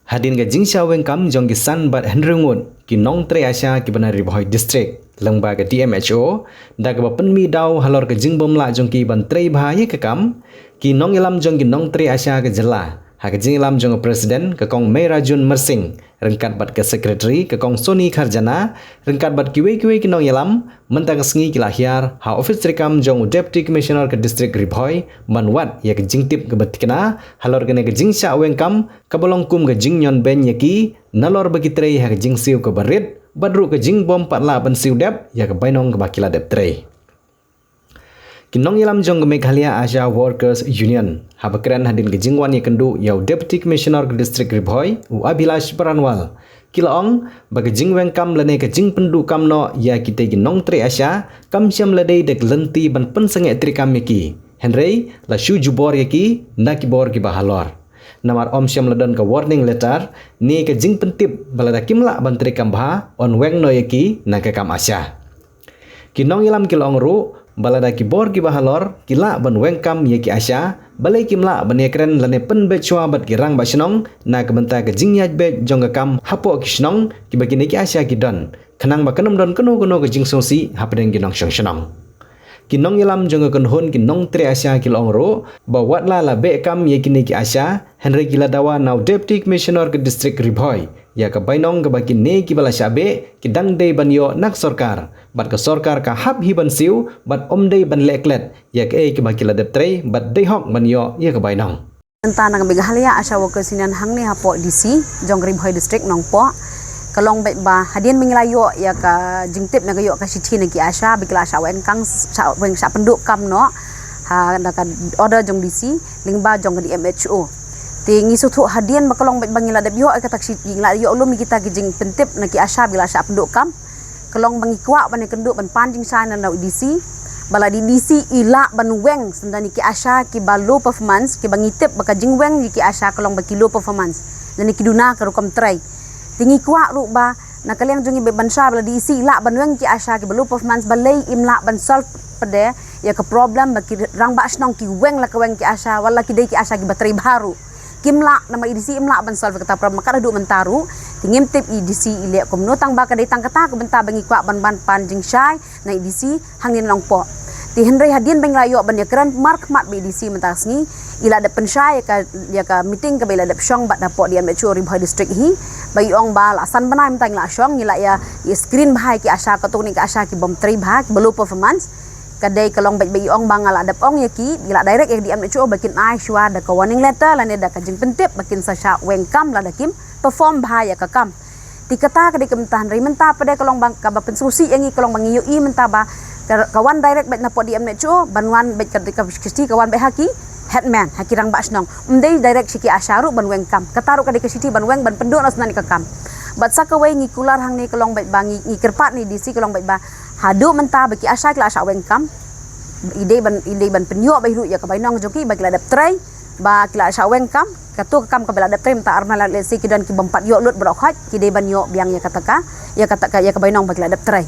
Hadin ga jingsha wengkam jong ki san bat henrungut ki nong tre asha ki bana Ribhoi district lengba ga DMHO da ga penmi daw halor ga jingbom la jong ki ban tre bha ye ka kam ki nong ilam jong ki nong tre asha ga jela ha ga jinglam jong presiden ka kong Meirajun Mersing rengkat bat ke secretary ka kong Soni Kharjana rengkat bat ki we ki nong ilam mentang sngi ki lahiar ha office rekam jong deputy commissioner ke district Ribhoi ban wat ya ga jingtip ga batkena halor ga ne ga jingsha wengkam ka bolong kum ga jingnyon ben yaki nalor bagi tre ha ga jingsiu ka barit badru ka jingbom patla ban siu dep ya ka bainong ka bakila dep tre kinong ilam jong Meghalaya Asha Workers Union habakran hadin gejingwan ye kendu yau deputy commissioner ke district Ribhoi u Abhilash Paranwal kilaong bagi jingweng kam lane ke jing pendu kam no ya kita ginong tre asha kam syam ladai dek lenti ban pensenge tri kam yaki Henry la shu jubor yaki nakibor ki bahalor namar om syam ladon ka warning letter ni ke jing pentip balada kimla ban tri kam bha on weng no yaki naka kam asha kinong ilam kilong ru balada ki bor ki bahalor kila ban wengkam ye ki asya balai kimla ban ekren lane pen be chwa bat ki rang ba shnong na ka benta ka jingyaj be jong ka kam hapo ki shnong ki bagi ne ki asya ki don khanang ba kanam don kono ka jing sosi hapdeng ki nong shong shnong kinong ilam jong ka hon ki nong tre asya ki long ro ba watla la be kam ye ki ne ki asya Henry kila dawa now deputy commissioner ke district Ribhoi ya ka bainong ka bagi ne ki bala syabe ki dang dei ban yo nak sarkar bat ka sarkar ka hab hi ban siu bat om dei ban leklet ya ka ki bagi la dep tre bat dei hok ban yo ya ka bainong Tentang Meghalaya Asha Workers Union hang ni hapo DC jong Ribhoi district nong po kalong bet ba hadian mengilayo ya ka jingtip na gayo ka sithi na ki Asha bikla Asha wen kang sa wen sa penduk kam no ha na ka order jong DC lingba jong di MHO tingi sutu hadian bakalong bet bangila dep yo ka taksi ngla yo ulum kita ki jing pentip na ki Asha bila Asha penduk kam kalong bangi kwa ban kenduk ban panjing sana na DC bala di DC ila ban weng sendani ki Asha ki ba low performance ki bangi tip baka jing weng ki Asha kalong ba ki low performance dan ki duna ka rukam try tingi kwa ru ba na kalian jongi be ban sha bala DC ila ban weng ki Asha ki ba low performance balai imla ban solve pede ya ke problem ba ki rang ba snong ki weng la ka weng ki Asha wala ki dei ki Asha ki bateri baru kimla nama IDC imla ban solve kata problem makara du mentaru tingim tip IDC ile komno tang ba ka dei tang kata ka benta bangi kwa ban panjing syai na IDC hangin long po ti Henry hadian bang rayo ban yakran mark mat IDC mentasni ila da pensyai ya ka meeting ka bela da syong bat dapo di MHO Ribhoi district hi bai ong ba la san banai mentang la syong ila ya screen bahai ki Asha ka tu ni ka Asha ki bom tri bah ki belu performance kadai kalong baik bagi ong bangal ada ong yaki bila direct yang di MHO bakin ai shwa da ka warning letter lan da ka jing pentip bakin sa sha wengkam la da kim perform bahaya ka kam ti kata ka di kementahan ri menta pada kalong bang ka ba pensusi yang kalong bang yu menta ba kawan direct baik na po di MHO banwan baik ka kisti kawan baik haki headman hakirang ba snong umdai direct siki asharu ban wengkam kataru ka di kisti ban weng ban penduk na senani ka kam bat sakawai ngikular hang ni kalong baik bangi ngikirpat ni DC kalong baik ba hadu menta bagi Asha kila Asha wengkam ide ban penyo bai ru ya ka bainong joki bagi ladap tray ba kila Asha wengkam katu kam ka ladap tray menta arna la si kidan ki bompat yo lut bro khat ki de ban yo biang ya kataka ya ka bainong bagi ladap tray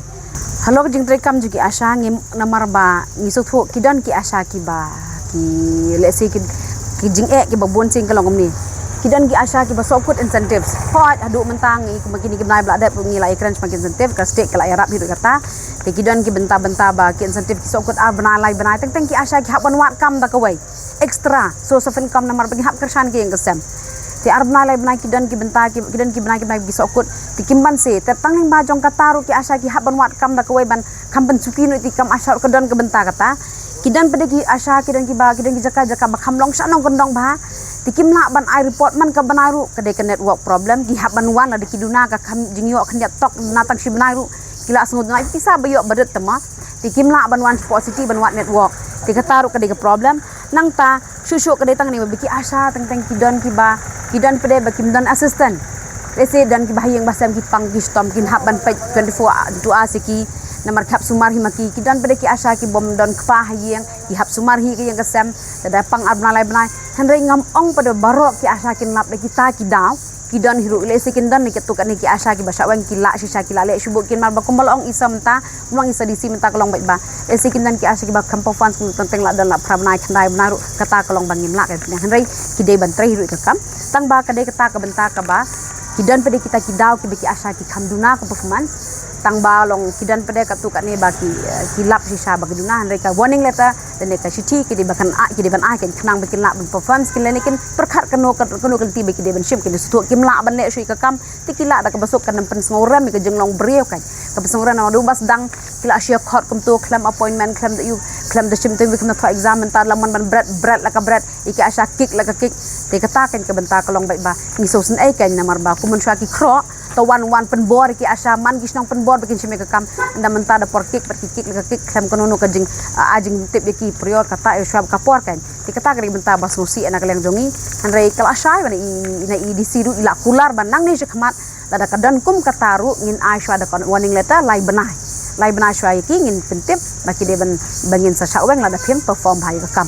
halo jing tray kam joki Asha ngim namar ba ngisuk thu kidan ki Asha ki ba ki lesi ki jing ki babon sing kalong ni kidan ki Asha ki basokut incentives hot adu mentang i begini ki nai blada ngilai kran semakin incentive ka state kala arab hidup kata ki kidan ki benta-benta ba ki incentive ki sokut benai teng ki Asha ki haban wat kam da kawai extra source of income namar bagi hap kersan ki yang kesem ti arab nalai benai kidan ki benta ki kidan ki benai ki sokut ti kimban se tertang ning bajong kataru ki Asha ki haban wat kam da kawai ban kampen suki no ti kam Asha kedon ke benta kata kidan pada ki Asha kidan ki jaka ba kamlong sanong kendong ba tikim nak ban ai report man ka banaru kadai ka network problem di hab ban wan ada kiduna ka kam jingyo khnya tok natang si banaru kila sungud nai pisa bayo badet tema tikim nak ban wan positive ban wat network ti kataru kadai ka problem nang ta susuk kadai tang ni biki Asha teng kidan pada bakim dan assistant lese dan ki bahayang basam ki pang ki storm kin hab ban 24 doa siki namar khap sumar himaki kidan pada ki Asha ki bom don kpa hayang ki hab sumar hi ki yang kesem tada pang abnalai benai Henry ngam ong pada barok ki Asha kin lap kita ki daw kidan hiru ile sikindan ni ketukan ni ki asha ki basha wan ki la shisha ki la le shubuk kin mar ba kumbal ong isa menta ulang isa disi menta kolong baik ba le sikindan ki asha ki ba kampo fans kun tenteng la dan la pramnai khandai benaru kata kolong bangim la kan hanrei ki dei ban trei hiru kakam tang ba ka dei kata ka benta ka ba kidan pede kita kidau ki beki asha ki khamduna ka performance tang ba long kidan pede katukan ni baki kilap shisha bagi duna hanrei ka warning letter dan ka shiti ki di bakan a ki di ban a ken khnang bekin la ban performance kin lenekin perkhat keno ti beki di ban shim kin stu kim la ban le shui ka kam ti kila da ka basuk kan pen sngoram mi ka jenglong breu kan ka sngoram na du bas dang kila asia khot kum tu claim appointment claim da you claim da shim tu wi kum thwa exam mentar laman ban berat la ka berat iki asya kick la ka kick te kata kan ka benta kolong baik ba ni sosen ai kan namar ba kumun shaki kro to wan penbor ki asya man gisnong penbor bikin shime ka kam nda menta da por kick la ka kick claim kono no ka jing ajing tip ki prior kata e shab kapor kan ti kata kari benta bas musi anak leng jongi hanrei kal asya bani ina i disiru ila kular banang ni shikmat da kadan kum kataru ngin aisha da kon warning letter lai benai shwa ki ngin pentip baki de ban bangin sa shaweng la da phim perform hai ka kam